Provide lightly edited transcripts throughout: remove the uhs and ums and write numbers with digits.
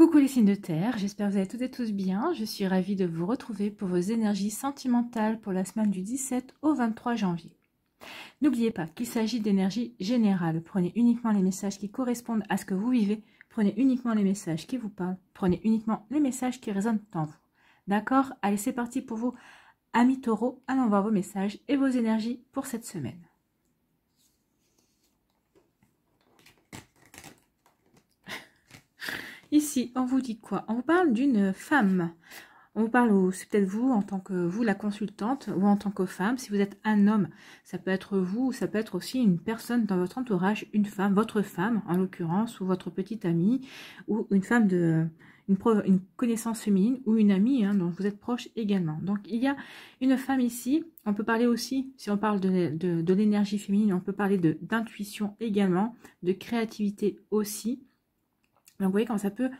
Coucou les signes de terre, j'espère que vous allez toutes et tous bien. Je suis ravie de vous retrouver pour vos énergies sentimentales pour la semaine du 17 au 23 janvier. N'oubliez pas qu'il s'agit d'énergie générale. Prenez uniquement les messages qui correspondent à ce que vous vivez. Prenez uniquement les messages qui vous parlent. Prenez uniquement les messages qui résonnent en vous. D'accord? Allez, c'est parti pour vous, amis taureaux. Allons voir vos messages et vos énergies pour cette semaine. Ici, on vous dit quoi? On vous parle d'une femme. On vous parle, c'est peut-être vous en tant que vous, la consultante, ou en tant que femme. Si vous êtes un homme, ça peut être vous, ou ça peut être aussi une personne dans votre entourage, une femme, votre femme en l'occurrence, ou votre petite amie, ou une femme une connaissance féminine, ou une amie dont vous êtes proche également. Donc il y a une femme ici. On peut parler aussi, si on parle de l'énergie féminine, on peut parler d'intuition également, de créativité aussi. Donc vous voyez quand ça peut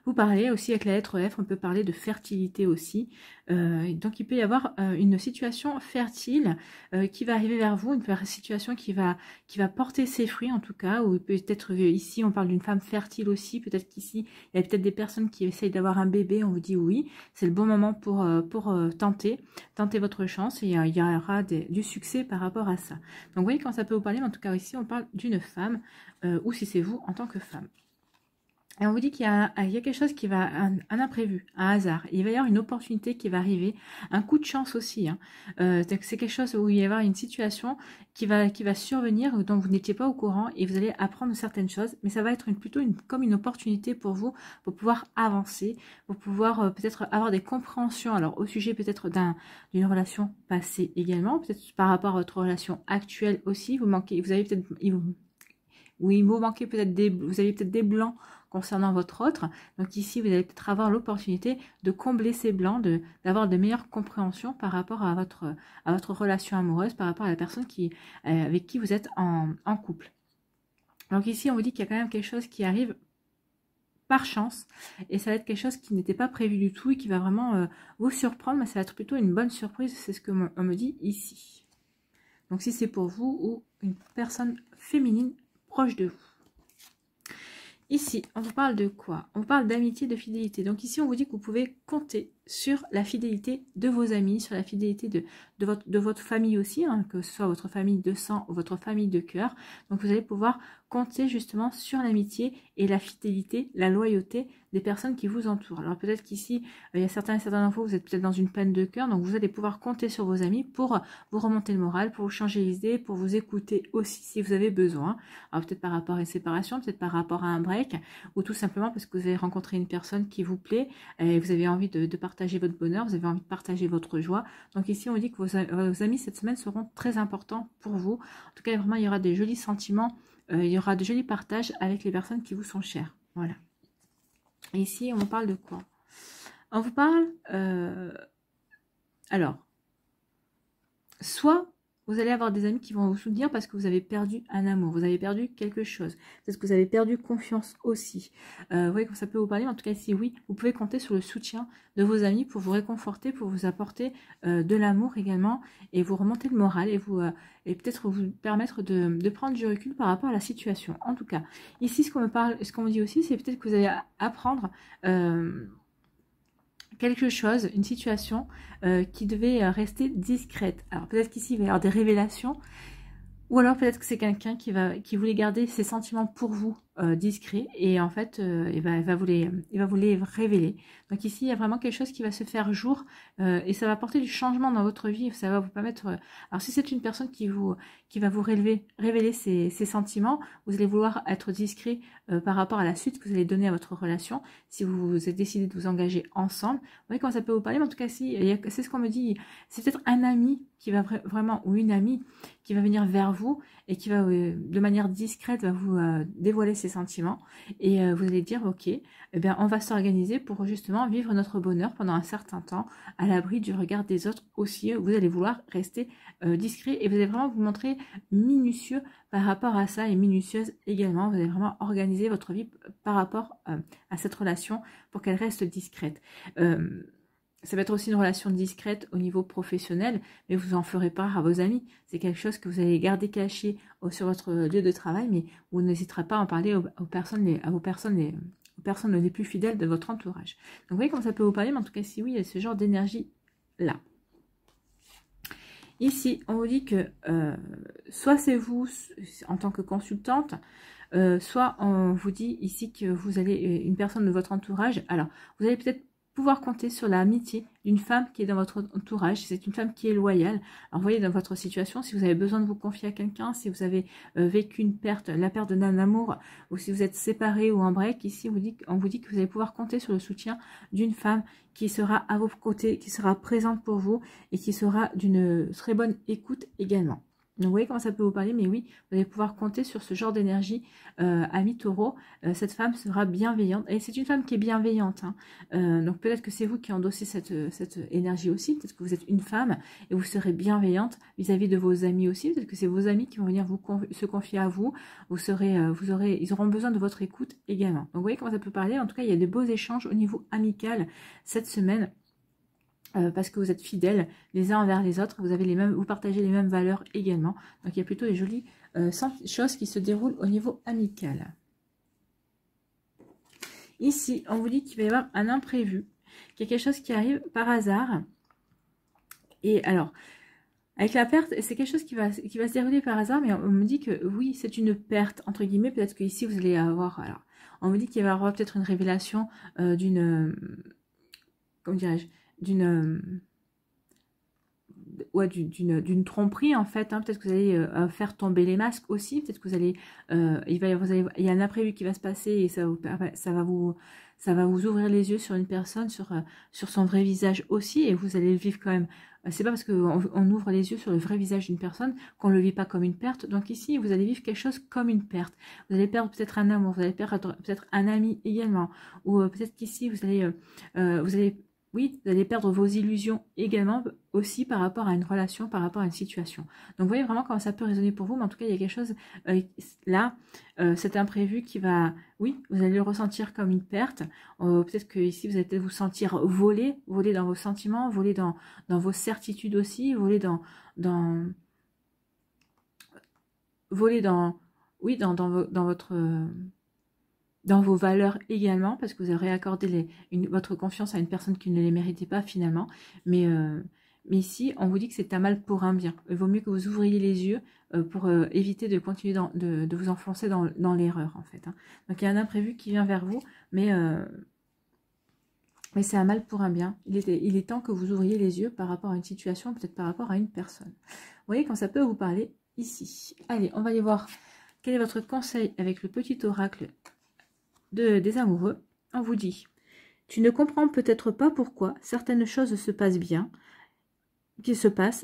vous parler aussi avec la lettre F, on peut parler de fertilité aussi. Donc il peut y avoir une situation fertile qui va arriver vers vous, une situation qui va porter ses fruits en tout cas, ou peut-être ici on parle d'une femme fertile aussi, peut-être qu'ici il y a peut-être des personnes qui essayent d'avoir un bébé, on vous dit oui, c'est le bon moment pour tenter votre chance et il y aura du succès par rapport à ça. Donc vous voyez quand ça peut vous parler, mais en tout cas ici on parle d'une femme, ou si c'est vous en tant que femme. Et on vous dit qu'il y a quelque chose qui va, un imprévu, un hasard. Il va y avoir une opportunité qui va arriver, un coup de chance aussi. C'est quelque chose où il va y avoir une situation qui va survenir dont vous n'étiez pas au courant et vous allez apprendre certaines choses. Mais ça va être plutôt comme une opportunité pour vous, pour pouvoir avancer, pour pouvoir peut-être avoir des compréhensions. Alors au sujet peut-être d'une relation passée également, peut-être par rapport à votre relation actuelle aussi. Vous avez peut-être... Oui, vous manquez peut-être vous avez peut-être des blancs concernant votre autre. Donc ici, vous allez peut-être avoir l'opportunité de combler ces blancs, d'avoir de meilleures compréhensions par rapport à votre relation amoureuse, par rapport à la personne avec qui vous êtes en couple. Donc ici, on vous dit qu'il y a quand même quelque chose qui arrive par chance et ça va être quelque chose qui n'était pas prévu du tout et qui va vraiment vous surprendre, mais ça va être plutôt une bonne surprise, c'est ce que on me dit ici. Donc si c'est pour vous ou une personne féminine proche de vous. Ici, on vous parle de quoi? On vous parle d'amitié, de fidélité. Donc ici, on vous dit que vous pouvez compter sur la fidélité de vos amis, sur la fidélité de votre famille aussi, que ce soit votre famille de sang ou votre famille de cœur. Donc vous allez pouvoir compter justement sur l'amitié et la fidélité, la loyauté des personnes qui vous entourent. Alors peut-être qu'ici, il y a certains d'entre vous, vous êtes peut-être dans une peine de cœur, donc vous allez pouvoir compter sur vos amis pour vous remonter le moral, pour vous changer les idées, pour vous écouter aussi si vous avez besoin. Alors peut-être par rapport à une séparation, peut-être par rapport à un break, ou tout simplement parce que vous avez rencontré une personne qui vous plaît et vous avez envie de partager votre bonheur, vous avez envie de partager votre joie. Donc ici, on dit que vos amis cette semaine seront très importants pour vous. En tout cas, vraiment, il y aura des jolis sentiments, il y aura de jolis partages avec les personnes qui vous sont chères. Voilà. Et ici, on vous parle de quoi? On vous parle... alors, soit vous allez avoir des amis qui vont vous soutenir parce que vous avez perdu un amour, vous avez perdu quelque chose. Peut-être que vous avez perdu confiance aussi. Vous voyez comment ça peut vous parler, mais en tout cas ici, oui, vous pouvez compter sur le soutien de vos amis pour vous réconforter, pour vous apporter de l'amour également et vous remonter le moral et peut-être vous permettre de prendre du recul par rapport à la situation. En tout cas, ici, ce qu'on me dit aussi, c'est peut-être que vous allez apprendre... quelque chose, une situation qui devait rester discrète. Alors peut-être qu'ici il va y avoir des révélations, ou alors peut-être que c'est quelqu'un qui voulait garder ses sentiments pour vous discrets et en fait il va vous les révéler. Donc ici il y a vraiment quelque chose qui va se faire jour et ça va apporter du changement dans votre vie. Ça va vous permettre. Alors si c'est une personne qui va vous révéler ses sentiments, vous allez vouloir être discret par rapport à la suite que vous allez donner à votre relation. Si vous êtes décidé de vous engager ensemble, vous voyez comment ça peut vous parler. Mais en tout cas, c'est ce qu'on me dit. C'est peut-être un ami qui va vraiment, ou une amie qui va venir vers vous et qui va de manière discrète va vous dévoiler ses sentiments et vous allez dire ok, eh bien on va s'organiser pour justement vivre notre bonheur pendant un certain temps à l'abri du regard des autres aussi. Vous allez vouloir rester discret et vous allez vraiment vous montrer minutieux par rapport à ça et minutieuse également. Vous allez vraiment organiser votre vie par rapport à cette relation pour qu'elle reste discrète. Ça va être aussi une relation discrète au niveau professionnel, mais vous en ferez part à vos amis. C'est quelque chose que vous allez garder caché sur votre lieu de travail, mais vous n'hésiterez pas à en parler aux personnes personnes les plus fidèles de votre entourage. Donc vous voyez comment ça peut vous parler, mais en tout cas si oui, il y a ce genre d'énergie là. Ici, on vous dit que soit c'est vous en tant que consultante, soit on vous dit ici que vous allez une personne de votre entourage. Alors, vous allez peut-être pouvoir compter sur l'amitié d'une femme qui est dans votre entourage. C'est une femme qui est loyale. Alors, vous voyez, dans votre situation, si vous avez besoin de vous confier à quelqu'un, si vous avez vécu une perte, la perte d'un amour, ou si vous êtes séparé ou en break, ici, on vous dit que vous allez pouvoir compter sur le soutien d'une femme qui sera à vos côtés, qui sera présente pour vous et qui sera d'une très bonne écoute également. Donc, vous voyez comment ça peut vous parler, mais oui, vous allez pouvoir compter sur ce genre d'énergie, ami taureau. Cette femme sera bienveillante. Et c'est une femme qui est bienveillante. Hein. Donc, peut-être que c'est vous qui endossez cette énergie aussi. Peut-être que vous êtes une femme et vous serez bienveillante vis-à-vis de vos amis aussi. Peut-être que c'est vos amis qui vont venir se confier à vous. Ils auront besoin de votre écoute également. Donc, vous voyez comment ça peut parler. En tout cas, il y a de beaux échanges au niveau amical cette semaine. Parce que vous êtes fidèles les uns envers les autres, vous partagez les mêmes valeurs également. Donc il y a plutôt des jolies choses qui se déroulent au niveau amical. Ici, on vous dit qu'il va y avoir un imprévu, qu'il y a quelque chose qui arrive par hasard. Et alors, avec la perte, c'est quelque chose qui va se dérouler par hasard, mais on me dit que oui, c'est une perte, entre guillemets. Peut-être qu'ici, vous allez avoir... Alors, on me dit qu'il va y avoir peut-être une révélation d'une... comment dirais-je, d'une tromperie en fait, hein. Peut-être que vous allez faire tomber les masques aussi, peut-être que vous allez il y a un imprévu qui va se passer et ça va vous ouvrir les yeux sur une personne, sur son vrai visage aussi, et vous allez le vivre quand même. C'est pas parce qu'on ouvre les yeux sur le vrai visage d'une personne qu'on le vit pas comme une perte. Donc ici, vous allez vivre quelque chose comme une perte. Vous allez perdre peut-être un amour, vous allez perdre peut-être un ami également, ou peut-être qu'ici vous allez perdre vos illusions également aussi par rapport à une relation, par rapport à une situation. Donc, vous voyez vraiment comment ça peut résonner pour vous. Mais en tout cas, il y a quelque chose là, cet imprévu qui va... Oui, vous allez le ressentir comme une perte. Peut-être que ici, vous allez peut-être vous sentir voler dans vos sentiments, voler dans vos certitudes aussi, voler dans vos valeurs également, parce que vous aurez accordé votre confiance à une personne qui ne les méritait pas finalement. Mais ici, on vous dit que c'est un mal pour un bien. Il vaut mieux que vous ouvriez les yeux pour éviter de continuer de vous enfoncer dans l'erreur, en fait. Hein. Donc, il y a un imprévu qui vient vers vous, mais c'est un mal pour un bien. Il est temps que vous ouvriez les yeux par rapport à une situation, peut-être par rapport à une personne. Vous voyez quand ça peut vous parler ici. Allez, on va aller voir quel est votre conseil avec le petit oracle des amoureux. On vous dit, tu ne comprends peut-être pas pourquoi certaines choses se passent bien,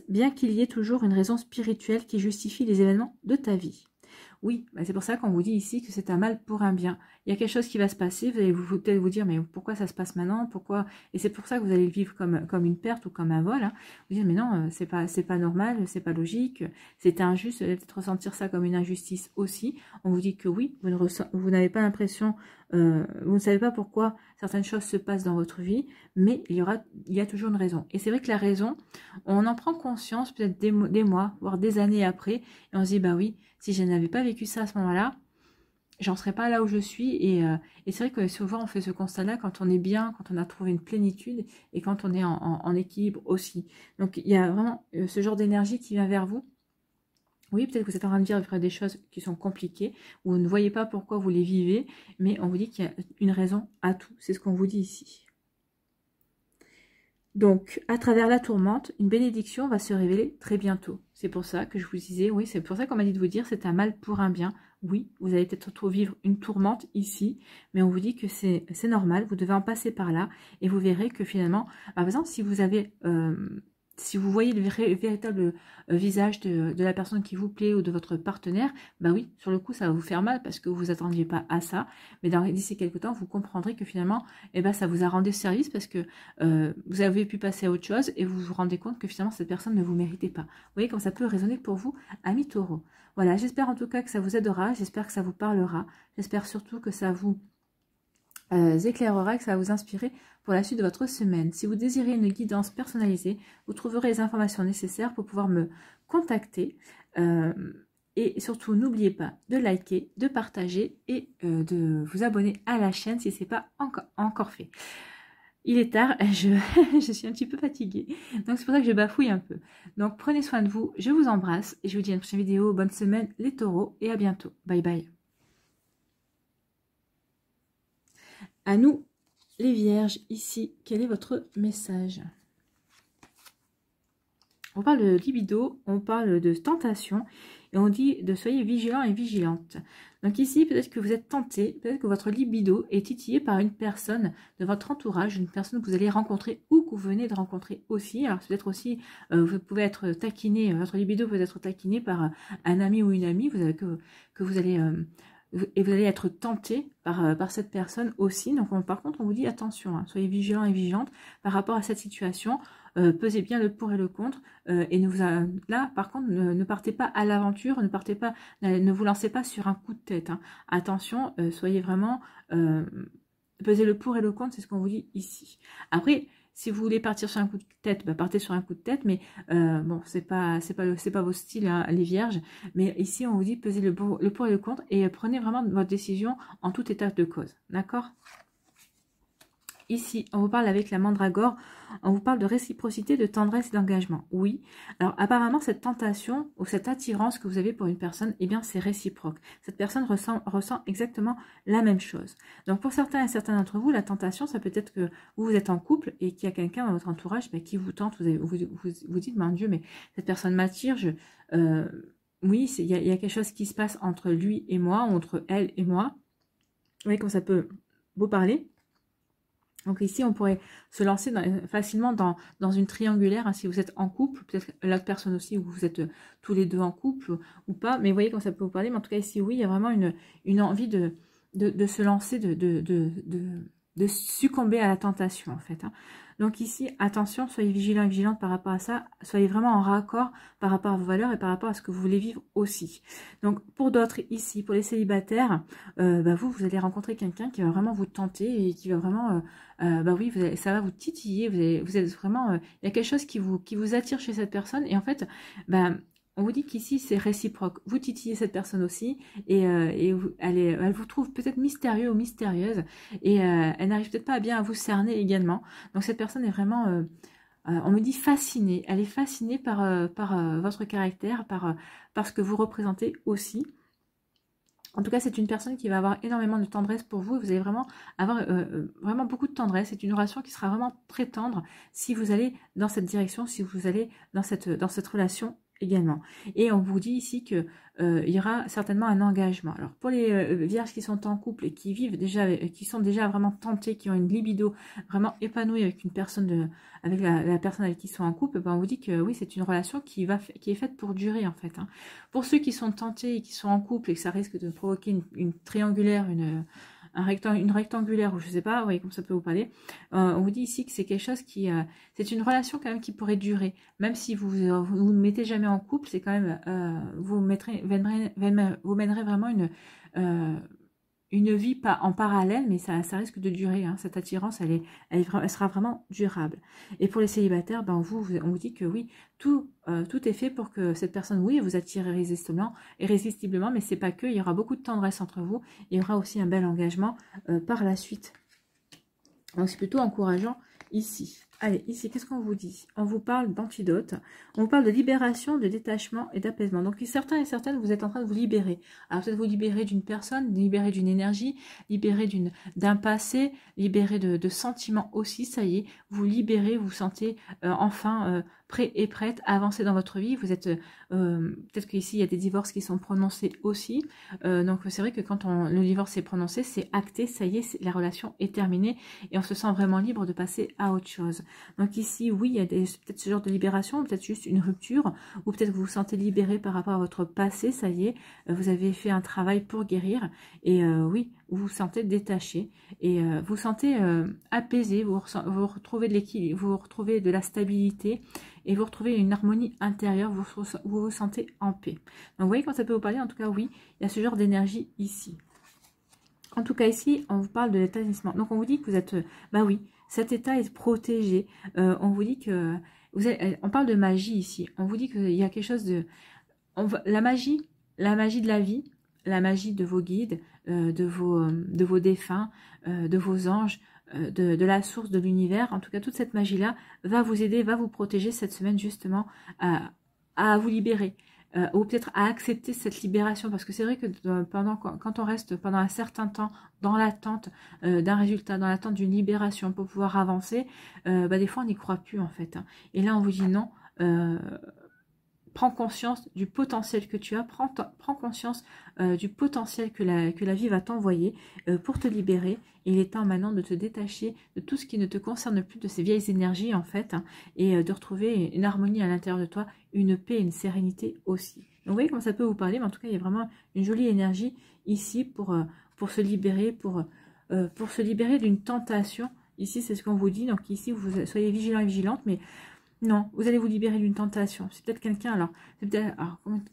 bien qu'il y ait toujours une raison spirituelle qui justifie les événements de ta vie. Oui, c'est pour ça qu'on vous dit ici que c'est un mal pour un bien. Il y a quelque chose qui va se passer, vous allez peut-être vous dire, mais pourquoi ça se passe maintenant? Pourquoi? Et c'est pour ça que vous allez le vivre comme une perte ou comme un vol. Hein. Vous dites, mais non, c'est pas normal, c'est pas logique, c'est injuste, vous allez peut-être ressentir ça comme une injustice aussi. On vous dit que oui, vous n'avez pas l'impression, vous ne savez pas pourquoi certaines choses se passent dans votre vie, mais il y a toujours une raison. Et c'est vrai que la raison, on en prend conscience peut-être des mois, voire des années après, et on se dit, bah oui, si je n'avais pas vécu ça à ce moment-là, j'en serais pas là où je suis. Et c'est vrai que souvent on fait ce constat-là quand on est bien, quand on a trouvé une plénitude et quand on est en équilibre aussi. Donc il y a vraiment ce genre d'énergie qui vient vers vous. Oui, peut-être que vous êtes en train de vivre des choses qui sont compliquées, où vous ne voyez pas pourquoi vous les vivez, mais on vous dit qu'il y a une raison à tout. C'est ce qu'on vous dit ici. Donc, à travers la tourmente, une bénédiction va se révéler très bientôt. C'est pour ça que je vous disais, oui, c'est pour ça qu'on m'a dit de vous dire, c'est un mal pour un bien. Oui, vous allez peut-être vivre une tourmente ici, mais on vous dit que c'est normal, vous devez en passer par là, et vous verrez que finalement, par exemple, si vous avez... si vous voyez le véritable visage de la personne qui vous plaît ou de votre partenaire, bah oui, sur le coup, ça va vous faire mal parce que vous attendiez pas à ça. Mais d'ici quelques temps, vous comprendrez que finalement, ça vous a rendu service parce que vous avez pu passer à autre chose et vous vous rendez compte que finalement, cette personne ne vous méritait pas. Vous voyez comme ça peut résonner pour vous, amis taureaux. Voilà, j'espère en tout cas que ça vous aidera, j'espère que ça vous parlera, j'espère surtout que ça vous éclairera, que ça va vous inspirer pour la suite de votre semaine. Si vous désirez une guidance personnalisée, vous trouverez les informations nécessaires pour pouvoir me contacter. Et surtout, n'oubliez pas de liker, de partager et de vous abonner à la chaîne si ce n'est pas encore fait. Il est tard, je suis un petit peu fatiguée, donc c'est pour ça que je bafouille un peu. Donc prenez soin de vous, je vous embrasse et je vous dis à une prochaine vidéo. Bonne semaine les taureaux et à bientôt. Bye bye. À nous les vierges, ici, quel est votre message? On parle de libido, on parle de tentation et on dit de soyez vigilants et vigilantes. Donc ici, peut-être que vous êtes tenté, peut-être que votre libido est titillé par une personne de votre entourage, une personne que vous allez rencontrer ou que vous venez de rencontrer aussi. Alors peut-être aussi, vous pouvez être taquiné, votre libido peut être taquiné par un ami ou une amie que vous allez... et vous allez être tenté par cette personne aussi. Donc par contre, on vous dit attention, hein, soyez vigilants et vigilantes par rapport à cette situation. Pesez bien le pour et le contre et là par contre ne partez pas à l'aventure, ne vous lancez pas sur un coup de tête, hein. Attention, soyez vraiment pesez le pour et le contre, c'est ce qu'on vous dit ici. Après, si vous voulez partir sur un coup de tête, bah partez sur un coup de tête, mais bon, c'est pas vos styles, hein, les vierges. Mais ici, on vous dit pesez le pour et le contre et prenez vraiment votre décision en toute état de cause, d'accord? Ici, on vous parle avec la mandragore, on vous parle de réciprocité, de tendresse et d'engagement. Oui, alors apparemment cette tentation ou cette attirance que vous avez pour une personne, eh bien c'est réciproque. Cette personne ressent exactement la même chose. Donc pour certains et certains d'entre vous, la tentation, ça peut être que vous êtes en couple et qu'il y a quelqu'un dans votre entourage qui vous tente, vous dites, mon Dieu, mais cette personne m'attire, oui, il y a quelque chose qui se passe entre lui et moi, entre elle et moi. Vous voyez comment ça peut vous parler. Donc ici, on pourrait se lancer facilement dans une triangulaire, hein, si vous êtes en couple, peut-être l'autre personne aussi, ou vous êtes tous les deux en couple ou pas, mais vous voyez comment ça peut vous parler. Mais en tout cas ici, oui, il y a vraiment une envie de se lancer, de succomber à la tentation en fait, hein. Donc ici, attention, soyez vigilants et vigilantes par rapport à ça, soyez vraiment en raccord par rapport à vos valeurs et par rapport à ce que vous voulez vivre aussi. Donc pour d'autres ici, pour les célibataires, vous allez rencontrer quelqu'un qui va vraiment vous tenter et qui va vraiment, oui, ça va vous titiller, vous êtes vraiment, il y a quelque chose qui vous attire chez cette personne et en fait, on vous dit qu'ici c'est réciproque. Vous titillez cette personne aussi et elle vous trouve peut-être mystérieux ou mystérieuse et elle n'arrive peut-être pas bien à vous cerner également. Donc cette personne est vraiment, on me dit fascinée. Elle est fascinée par votre caractère, par ce que vous représentez aussi. En tout cas, c'est une personne qui va avoir énormément de tendresse pour vous. Vous allez vraiment avoir vraiment beaucoup de tendresse. C'est une relation qui sera vraiment très tendre si vous allez dans cette direction, si vous allez dans cette relation également. Et on vous dit ici que il y aura certainement un engagement. Alors pour les vierges qui sont en couple et qui vivent déjà, qui sont déjà vraiment tentées, qui ont une libido vraiment épanouie avec une personne avec la personne avec qui ils sont en couple, on vous dit que oui, c'est une relation qui est faite pour durer en fait, hein. Pour ceux qui sont tentés et qui sont en couple et que ça risque de provoquer une triangulaire, une rectangulaire ou je sais pas, vous voyez comme ça peut vous parler. On vous dit ici que c'est quelque chose qui, c'est une relation quand même qui pourrait durer, même si vous ne mettez jamais en couple, c'est quand même, vous mènerez vraiment une vie pas en parallèle, mais ça risque de durer, hein. Cette attirance, elle sera vraiment durable. Et pour les célibataires, on vous dit que oui, tout est fait pour que cette personne, oui, vous attire irrésistiblement, mais c'est pas que, il y aura beaucoup de tendresse entre vous, il y aura aussi un bel engagement par la suite. Donc c'est plutôt encourageant ici. Allez, ici, qu'est-ce qu'on vous dit? On vous parle d'antidote, on vous parle de libération, de détachement et d'apaisement. Donc certains et certaines, vous êtes en train de vous libérer. Alors peut-être vous libérer d'une personne, libérer d'une énergie, libérer d'un passé, libérer de sentiments aussi, ça y est, vous libérez, vous sentez enfin prêt et prête à avancer dans votre vie. Vous êtes, peut-être qu'ici, il y a des divorces qui sont prononcés aussi. Donc c'est vrai que quand le divorce est prononcé, c'est acté, ça y est, la relation est terminée et on se sent vraiment libre de passer à autre chose. Donc ici, oui, il y a peut-être ce genre de libération, peut-être juste une rupture, ou peut-être vous vous sentez libéré par rapport à votre passé, ça y est, vous avez fait un travail pour guérir, et oui, vous vous sentez détaché, et vous vous sentez apaisé, vous retrouvez de l'équilibre, vous retrouvez de la stabilité, et vous retrouvez une harmonie intérieure, vous vous sentez en paix. Donc vous voyez quand ça peut vous parler, en tout cas oui, il y a ce genre d'énergie ici. En tout cas ici, on vous parle de l'établissement. Donc on vous dit que vous êtes, oui, cet état est protégé. On vous dit que on parle de magie ici. On vous dit qu'il y a quelque chose de, la magie la magie de la vie, la magie de vos guides, de vos défunts, de vos anges, de la source de l'univers. En tout cas, toute cette magie-là va vous aider, va vous protéger cette semaine justement à vous libérer. Ou peut-être à accepter cette libération, parce que c'est vrai que quand on reste pendant un certain temps dans l'attente d'un résultat, dans l'attente d'une libération pour pouvoir avancer, des fois on n'y croit plus en fait. Hein. Et là on vous dit non, prends conscience du potentiel que tu as, prends conscience du potentiel que la vie va t'envoyer pour te libérer. Et il est temps maintenant de te détacher de tout ce qui ne te concerne plus, de ces vieilles énergies en fait, hein, et de retrouver une harmonie à l'intérieur de toi, une paix et une sérénité aussi. Donc vous voyez comment ça peut vous parler, mais en tout cas il y a vraiment une jolie énergie ici pour se libérer, pour se libérer d'une tentation. Ici c'est ce qu'on vous dit, donc ici vous soyez vigilant et vigilante, mais non, vous allez vous libérer d'une tentation. C'est peut-être quelqu'un, alors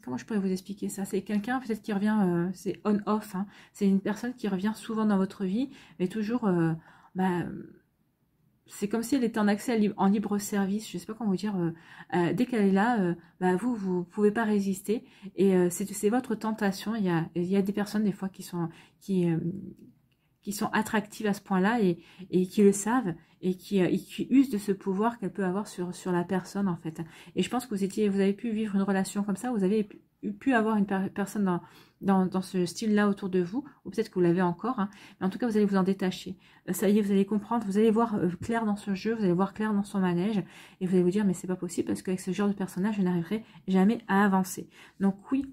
comment je pourrais vous expliquer ça? C'est quelqu'un peut-être qui revient, c'est on-off, hein. C'est une personne qui revient souvent dans votre vie, mais toujours, c'est comme si elle était en accès en libre service, je ne sais pas comment vous dire, dès qu'elle est là, vous pouvez pas résister, et c'est votre tentation. Il y a des personnes des fois qui sont attractives à ce point-là et qui le savent et qui usent de ce pouvoir qu'elle peut avoir sur la personne en fait. Et je pense que vous avez pu vivre une relation comme ça, vous avez pu avoir une personne dans ce style-là autour de vous, ou peut-être que vous l'avez encore, hein, mais en tout cas vous allez vous en détacher. Ça y est, vous allez comprendre, vous allez voir clair dans ce jeu, vous allez voir clair dans son manège, et vous allez vous dire mais c'est pas possible parce qu'avec ce genre de personnage je n'arriverai jamais à avancer. Donc oui,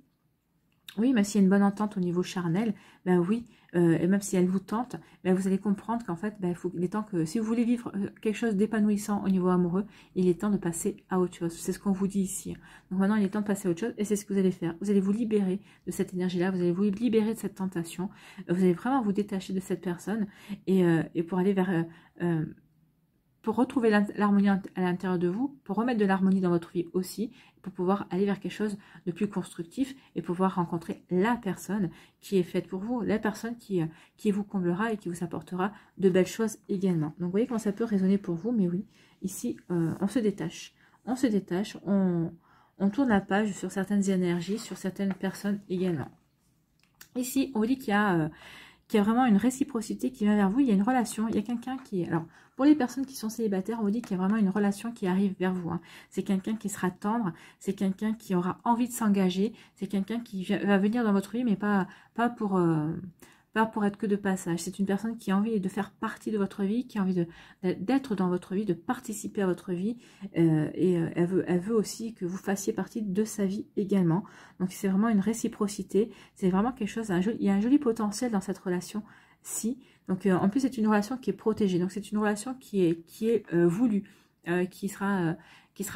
même s'il y a une bonne entente au niveau charnel, oui, et même si elle vous tente, vous allez comprendre qu'en fait, il est temps que, si vous voulez vivre quelque chose d'épanouissant au niveau amoureux, il est temps de passer à autre chose. C'est ce qu'on vous dit ici. Donc maintenant, il est temps de passer à autre chose, et c'est ce que vous allez faire. Vous allez vous libérer de cette énergie-là, vous allez vous libérer de cette tentation, vous allez vraiment vous détacher de cette personne, et pour aller vers... pour retrouver l'harmonie à l'intérieur de vous, pour remettre de l'harmonie dans votre vie aussi, pour pouvoir aller vers quelque chose de plus constructif et pouvoir rencontrer la personne qui est faite pour vous, la personne qui vous comblera et qui vous apportera de belles choses également. Donc vous voyez comment ça peut résonner pour vous, mais oui, ici on se détache, on tourne la page sur certaines énergies, sur certaines personnes également. Ici on vous dit qu'il y a vraiment une réciprocité qui vient vers vous, il y a une relation, il y a quelqu'un qui... Alors, pour les personnes qui sont célibataires, on vous dit qu'il y a vraiment une relation qui arrive vers vous. Hein. C'est quelqu'un qui sera tendre, c'est quelqu'un qui aura envie de s'engager, c'est quelqu'un qui va venir dans votre vie, mais pas pour être que de passage. C'est une personne qui a envie de faire partie de votre vie, qui a envie d'être dans votre vie, de participer à votre vie, et elle veut aussi que vous fassiez partie de sa vie également. Donc c'est vraiment une réciprocité, c'est vraiment quelque chose, il y a un joli potentiel dans cette relation-ci. Donc en plus c'est une relation qui est protégée, donc c'est une relation qui est voulue, qui sera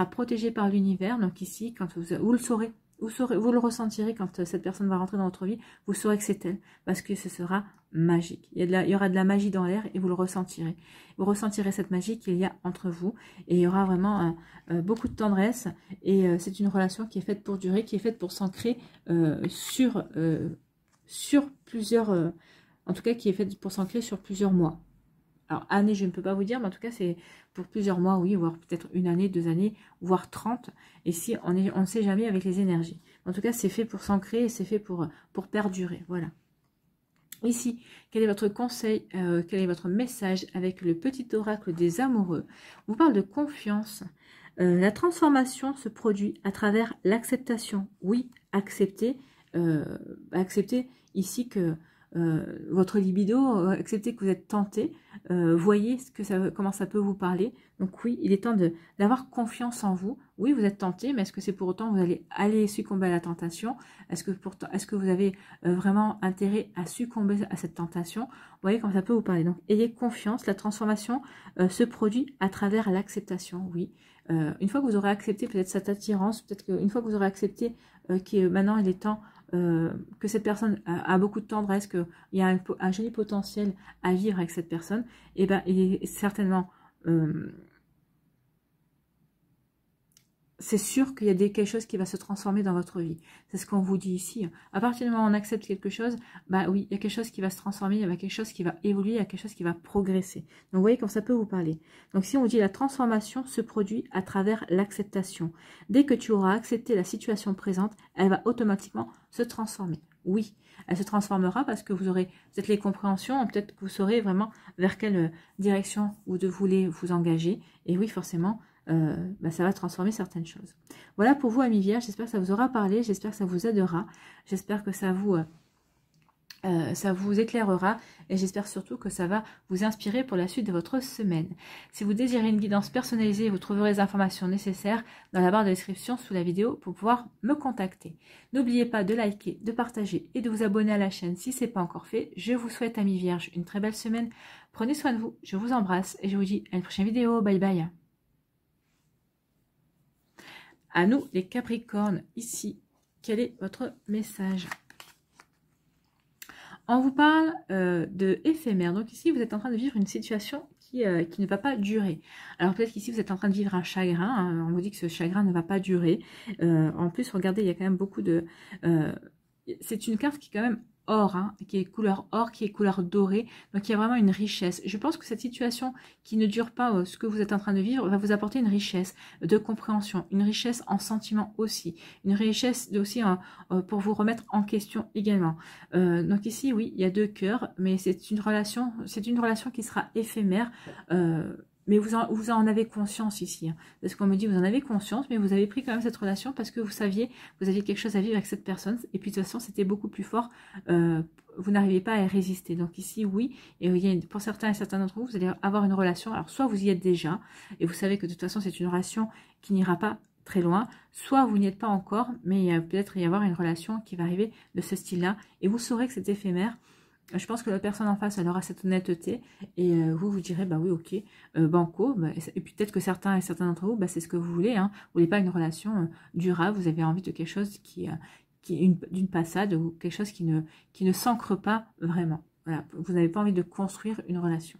protégée par l'univers. Donc ici, quand vous le saurez, vous le ressentirez quand cette personne va rentrer dans votre vie, vous saurez que c'est elle, parce que ce sera magique. Il y aura de la magie dans l'air et vous le ressentirez. Vous ressentirez cette magie qu'il y a entre vous, et il y aura vraiment beaucoup de tendresse, et c'est une relation qui est faite pour durer, qui est faite pour s'ancrer sur plusieurs... en tout cas, qui est faite pour s'ancrer sur plusieurs mois. Alors, année, je ne peux pas vous dire, mais en tout cas, c'est pour plusieurs mois, oui, voire peut-être une année, 2 années, voire 30. Et si on ne sait jamais avec les énergies. En tout cas, c'est fait pour s'ancrer et c'est fait pour perdurer. Voilà. Ici, quel est votre conseil, quel est votre message avec le petit oracle des amoureux? On vous parle de confiance. La transformation se produit à travers l'acceptation. Oui, accepter ici que... votre libido, acceptez que vous êtes tenté, voyez comment ça peut vous parler. Donc oui, il est temps d'avoir confiance en vous. Oui, vous êtes tenté, mais est-ce que c'est pour autant que vous allez aller succomber à la tentation? Est-ce que vous avez vraiment intérêt à succomber à cette tentation? Vous voyez comment ça peut vous parler. Donc ayez confiance, la transformation se produit à travers l'acceptation. Oui, une fois que vous aurez accepté peut-être cette attirance, peut-être qu'une fois que vous aurez accepté maintenant il est temps que cette personne a beaucoup de tendresse, qu'il y a un joli potentiel à vivre avec cette personne, et il est certainement c'est sûr qu'il y a quelque chose qui va se transformer dans votre vie. C'est ce qu'on vous dit ici. À partir du moment où on accepte quelque chose, bah oui, il y a quelque chose qui va se transformer, il y a quelque chose qui va évoluer, il y a quelque chose qui va progresser. Donc vous voyez comme ça peut vous parler. Donc si on dit la transformation se produit à travers l'acceptation. Dès que tu auras accepté la situation présente, elle va automatiquement se transformer. Oui, elle se transformera parce que vous aurez peut-être les compréhensions, peut-être que vous saurez vraiment vers quelle direction vous voulez vous engager. Et oui, forcément, ça va transformer certaines choses. Voilà pour vous, amis vierges. J'espère que ça vous aura parlé. J'espère que ça vous aidera. J'espère que ça vous éclairera. Et j'espère surtout que ça va vous inspirer pour la suite de votre semaine. Si vous désirez une guidance personnalisée, vous trouverez les informations nécessaires dans la barre de description sous la vidéo pour pouvoir me contacter. N'oubliez pas de liker, de partager et de vous abonner à la chaîne si ce n'est pas encore fait. Je vous souhaite, amis vierges, une très belle semaine. Prenez soin de vous. Je vous embrasse et je vous dis à une prochaine vidéo. Bye bye. À nous, les Capricornes, ici, quel est votre message? On vous parle de éphémère. Donc ici, vous êtes en train de vivre une situation qui ne va pas durer. Alors peut-être qu'ici, vous êtes en train de vivre un chagrin. Hein, on vous dit que ce chagrin ne va pas durer. En plus, regardez, il y a quand même beaucoup de... c'est une carte qui est quand même or, hein, qui est couleur or, qui est couleur dorée. Donc il y a vraiment une richesse. Je pense que cette situation qui ne dure pas, ce que vous êtes en train de vivre, va vous apporter une richesse de compréhension, une richesse en sentiment aussi, une richesse aussi pour vous remettre en question également. Donc ici, oui, il y a 2 cœurs, mais c'est une relation qui sera éphémère. Mais vous en avez conscience ici. Hein. Parce qu'on me dit, vous en avez conscience, mais vous avez pris quand même cette relation parce que vous saviez, vous aviez quelque chose à vivre avec cette personne. Et puis de toute façon, c'était beaucoup plus fort. Vous n'arrivez pas à y résister. Donc ici, oui. Et pour certains et certains d'entre vous, vous allez avoir une relation. Alors soit vous y êtes déjà, et vous savez que de toute façon, c'est une relation qui n'ira pas très loin. Soit vous n'y êtes pas encore, mais il va peut-être y avoir une relation qui va arriver de ce style-là. Et vous saurez que c'est éphémère. Je pense que la personne en face, elle aura cette honnêteté et vous direz, bah oui, ok, banco. Bah, et puis peut-être que certains et certains d'entre vous, bah, c'est ce que vous voulez. Hein. Vous voulez pas une relation durable, vous avez envie de quelque chose qui d'une passade ou quelque chose qui ne s'ancre pas vraiment. Voilà, vous n'avez pas envie de construire une relation.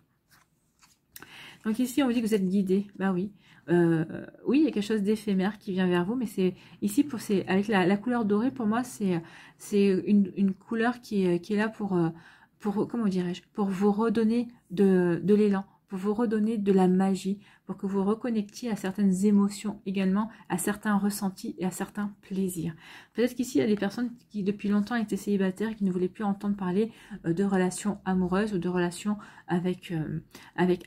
Donc ici, on vous dit que vous êtes guidé. Bah oui. Oui, il y a quelque chose d'éphémère qui vient vers vous, mais c'est ici avec la couleur dorée, pour moi, c'est une couleur qui est là pour comment dirais-je, pour vous redonner de l'élan, pour vous redonner de la magie, pour que vous reconnectiez à certaines émotions également, à certains ressentis et à certains plaisirs. Peut-être qu'ici, il y a des personnes qui depuis longtemps étaient célibataires, qui ne voulaient plus entendre parler de relations amoureuses ou de relations avec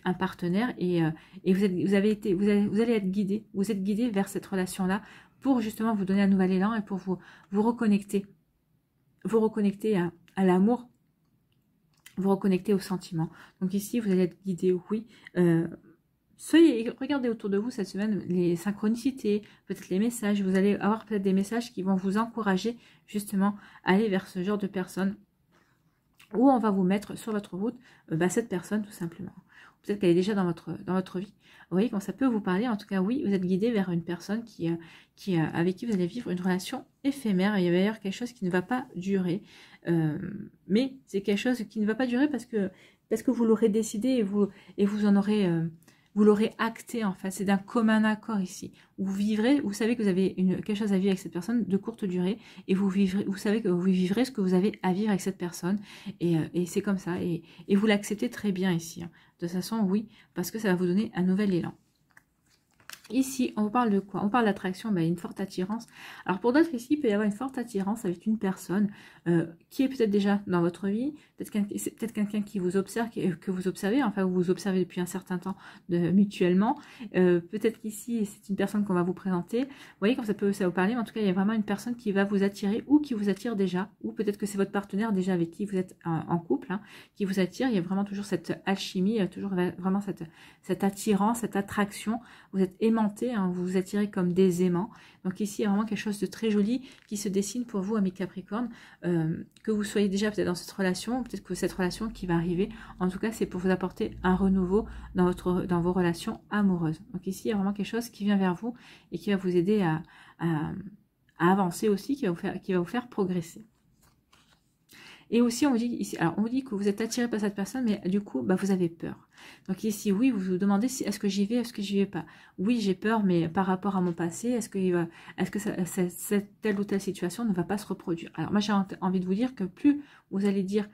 un partenaire, et vous allez être guidé, vous êtes guidé vers cette relation-là pour justement vous donner un nouvel élan et pour vous reconnecter à l'amour, vous reconnecter aux sentiments. Donc ici, vous allez être guidé, oui. Regardez autour de vous cette semaine les synchronicités, peut-être les messages. Vous allez avoir peut-être des messages qui vont vous encourager justement à aller vers ce genre de personne, où on va vous mettre sur votre route cette personne tout simplement. Peut-être qu'elle est déjà dans votre vie. Vous voyez quand ça peut vous parler. En tout cas, oui, vous êtes guidé vers une personne avec qui vous allez vivre une relation éphémère. Il y a d'ailleurs quelque chose qui ne va pas durer. Mais c'est quelque chose qui ne va pas durer parce que vous l'aurez décidé et vous en aurez... vous l'aurez acté en fait, c'est d'un commun accord ici. Vous vivrez, vous savez que vous avez quelque chose à vivre avec cette personne de courte durée et vous savez que vous vivrez ce que vous avez à vivre avec cette personne et c'est comme ça et vous l'acceptez très bien ici. Hein. De toute façon, oui, parce que ça va vous donner un nouvel élan. Ici, on vous parle de quoi? On parle d'attraction, une forte attirance. Alors pour d'autres ici, il peut y avoir une forte attirance avec une personne qui est peut-être déjà dans votre vie, c'est peut-être quelqu'un qui vous observe, que vous observez, enfin vous observez depuis un certain temps mutuellement. Peut-être qu'ici, c'est une personne qu'on va vous présenter. Vous voyez comme ça vous parler, mais en tout cas, il y a vraiment une personne qui va vous attirer ou qui vous attire déjà, ou peut-être que c'est votre partenaire déjà avec qui vous êtes en couple, hein, qui vous attire. Il y a vraiment toujours cette alchimie, toujours vraiment cette attirance, cette attraction. Vous êtes aimanté, hein, vous vous attirez comme des aimants. Donc ici, il y a vraiment quelque chose de très joli qui se dessine pour vous, amis Capricorne, que vous soyez déjà peut-être dans cette relation, ou peut-être que cette relation qui va arriver, en tout cas, c'est pour vous apporter un renouveau dans vos relations amoureuses. Donc ici, il y a vraiment quelque chose qui vient vers vous et qui va vous aider à avancer aussi, qui va vous faire progresser. Et aussi, on vous dit ici, alors on vous dit que vous êtes attiré par cette personne, mais du coup, bah, vous avez peur. Donc ici, oui, vous vous demandez si est-ce que j'y vais, est-ce que j'y vais pas. Oui, j'ai peur, mais par rapport à mon passé, est-ce que cette telle ou telle situation ne va pas se reproduire. Alors moi, j'ai envie de vous dire que plus vous allez dire,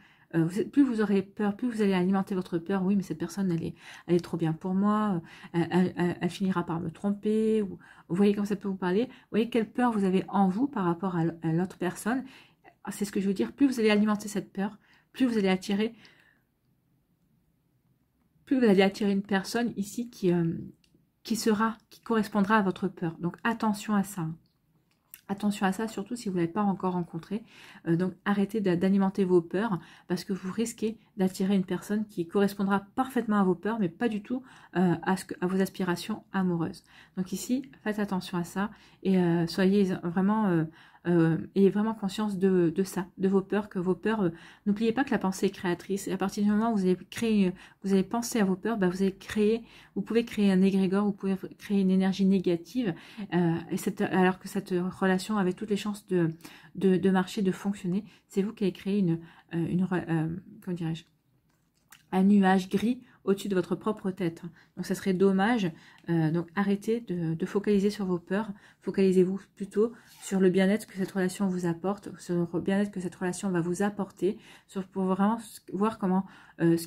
plus vous aurez peur, plus vous allez alimenter votre peur. Oui, mais cette personne, elle est trop bien pour moi. Elle finira par me tromper. Ou, vous voyez comment ça peut vous parler. Vous voyez quelle peur vous avez en vous par rapport à l'autre personne. C'est ce que je veux dire. Plus vous allez alimenter cette peur, plus vous allez attirer une personne ici qui correspondra à votre peur. Donc attention à ça. Attention à ça, surtout si vous ne l'avez pas encore rencontré. Donc arrêtez d'alimenter vos peurs parce que vous risquez d'attirer une personne qui correspondra parfaitement à vos peurs, mais pas du tout à vos aspirations amoureuses. Donc ici, faites attention à ça et soyez vraiment... ayez vraiment conscience de ça, de vos peurs, que vos peurs, n'oubliez pas que la pensée est créatrice, et à partir du moment où vous allez penser à vos peurs, bah, vous pouvez créer un égrégore, vous pouvez créer une énergie négative, alors que cette relation avait toutes les chances de marcher, de fonctionner, c'est vous qui avez créé comment dirais-je, un nuage gris au-dessus de votre propre tête. Donc ça serait dommage. Donc arrêtez de focaliser sur vos peurs. Focalisez-vous plutôt sur le bien-être que cette relation vous apporte, sur le bien-être que cette relation va vous apporter, pour vraiment voir comment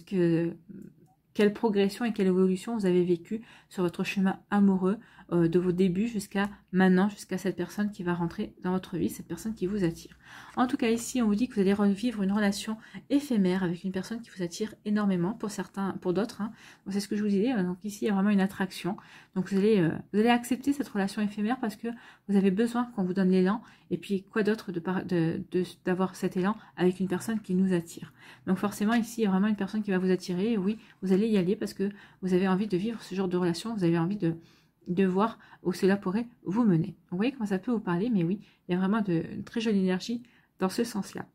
quelle progression et quelle évolution vous avez vécu sur votre chemin amoureux de vos débuts jusqu'à maintenant, jusqu'à cette personne qui va rentrer dans votre vie, cette personne qui vous attire. En tout cas, ici, on vous dit que vous allez revivre une relation éphémère avec une personne qui vous attire énormément, pour certains, pour d'autres. Hein. C'est ce que je vous disais. Donc ici, il y a vraiment une attraction. Donc vous allez accepter cette relation éphémère parce que vous avez besoin qu'on vous donne l'élan. Et puis, quoi d'autre d'avoir cet élan avec une personne qui nous attire. Donc forcément, ici, il y a vraiment une personne qui va vous attirer. Et oui, vous allez y aller parce que vous avez envie de vivre ce genre de relation. Vous avez envie de voir où cela pourrait vous mener. Donc, vous voyez comment ça peut vous parler, mais oui, il y a vraiment une très jolie énergie dans ce sens-là.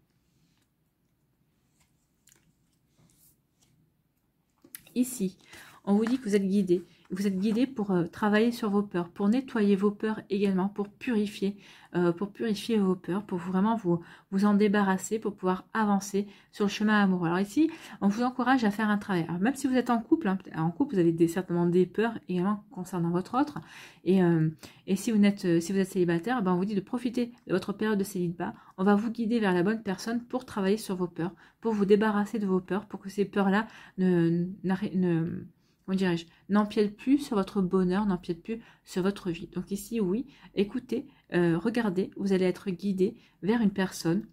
Ici, on vous dit que vous êtes guidé. Vous êtes guidé pour travailler sur vos peurs, pour nettoyer vos peurs également, pour purifier vos peurs, pour vraiment vous en débarrasser, pour pouvoir avancer sur le chemin amoureux. Alors ici, on vous encourage à faire un travail. Alors même si vous êtes en couple, hein, vous avez certainement des peurs également concernant votre autre. Et si vous êtes célibataire, ben on vous dit de profiter de votre période de célibat. On va vous guider vers la bonne personne pour travailler sur vos peurs, pour vous débarrasser de vos peurs, pour que ces peurs-là n'empiètent plus sur votre bonheur, n'empiètent plus sur votre vie. Donc ici, oui, écoutez, regardez, vous allez être guidé vers une personne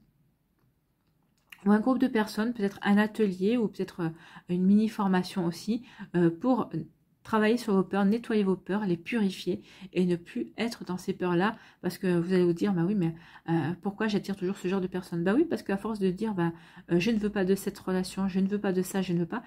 ou un groupe de personnes, peut-être un atelier ou peut-être une mini-formation aussi, pour travailler sur vos peurs, nettoyer vos peurs, les purifier et ne plus être dans ces peurs-là, parce que vous allez vous dire, bah oui, mais pourquoi j'attire toujours ce genre de personnes? Bah oui, parce qu'à force de dire, je ne veux pas de cette relation, je ne veux pas de ça, je ne veux pas...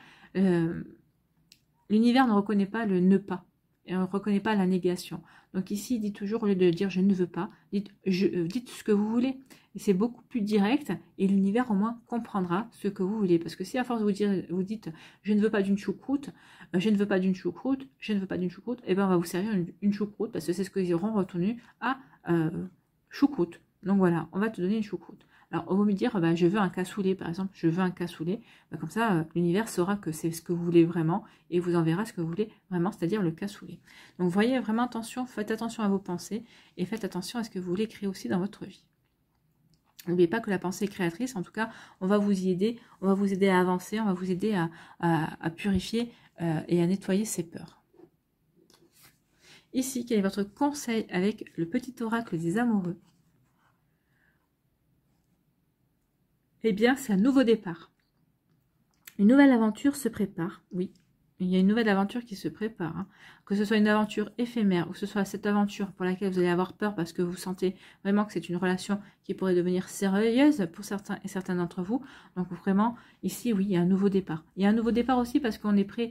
L'univers ne reconnaît pas le ne pas, et on ne reconnaît pas la négation. Donc ici, il dit toujours, au lieu de dire je ne veux pas, dites ce que vous voulez. Et c'est beaucoup plus direct, et l'univers au moins comprendra ce que vous voulez. Parce que si à force de vous dites je ne veux pas d'une choucroute, je ne veux pas d'une choucroute, je ne veux pas d'une choucroute, et bien on va vous servir une choucroute, parce que c'est ce qu'ils auront retenu à choucroute. Donc voilà, on va te donner une choucroute. Alors, au lieu de me dire, je veux un cassoulet, par exemple, je veux un cassoulet, comme ça, l'univers saura que c'est ce que vous voulez vraiment et vous enverra ce que vous voulez vraiment, c'est-à-dire le cassoulet. Donc, voyez vraiment attention, faites attention à vos pensées et faites attention à ce que vous voulez créer aussi dans votre vie. N'oubliez pas que la pensée est créatrice, en tout cas, on va vous y aider, on va vous aider à avancer, on va vous aider à purifier et à nettoyer ces peurs. Ici, quel est votre conseil avec le petit oracle des amoureux? Eh bien, c'est un nouveau départ. Une nouvelle aventure se prépare, oui. Il y a une nouvelle aventure qui se prépare. Hein. Que ce soit une aventure éphémère ou que ce soit cette aventure pour laquelle vous allez avoir peur parce que vous sentez vraiment que c'est une relation qui pourrait devenir sérieuse pour certains et certaines d'entre vous. Donc vraiment, ici, oui, il y a un nouveau départ. Il y a un nouveau départ aussi parce qu'on est prêt...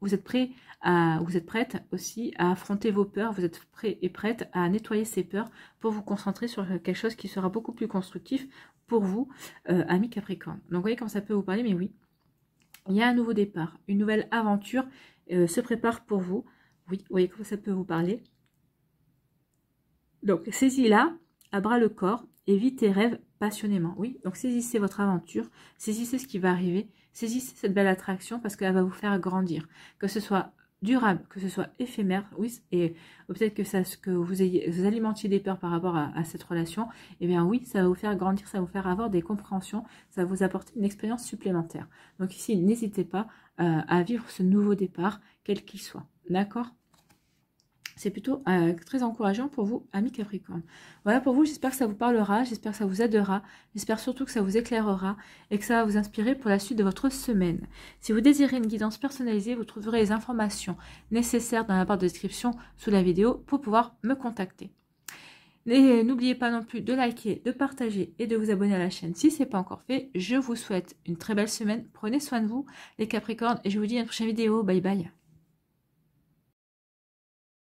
vous êtes prête aussi à affronter vos peurs, vous êtes prêt et prête à nettoyer ces peurs pour vous concentrer sur quelque chose qui sera beaucoup plus constructif pour vous, amis Capricorne. Donc vous voyez comment ça peut vous parler, mais oui, il y a un nouveau départ, une nouvelle aventure se prépare pour vous. Oui, vous voyez comment ça peut vous parler. Donc saisis-la à bras le corps et vis tes rêves passionnément. Oui, donc saisissez votre aventure, saisissez ce qui va arriver, saisissez cette belle attraction parce qu'elle va vous faire grandir. Que ce soit durable, que ce soit éphémère, oui, et peut-être que vous alimentiez des peurs par rapport à cette relation, eh bien oui, ça va vous faire grandir, ça va vous faire avoir des compréhensions, ça va vous apporter une expérience supplémentaire. Donc ici, n'hésitez pas à vivre ce nouveau départ, quel qu'il soit. D'accord ? C'est plutôt très encourageant pour vous, amis Capricorne. Voilà pour vous, j'espère que ça vous parlera, j'espère que ça vous aidera, j'espère surtout que ça vous éclairera et que ça va vous inspirer pour la suite de votre semaine. Si vous désirez une guidance personnalisée, vous trouverez les informations nécessaires dans la barre de description sous la vidéo pour pouvoir me contacter. Et n'oubliez pas non plus de liker, de partager et de vous abonner à la chaîne si ce n'est pas encore fait. Je vous souhaite une très belle semaine, prenez soin de vous les Capricornes et je vous dis à une prochaine vidéo, bye bye.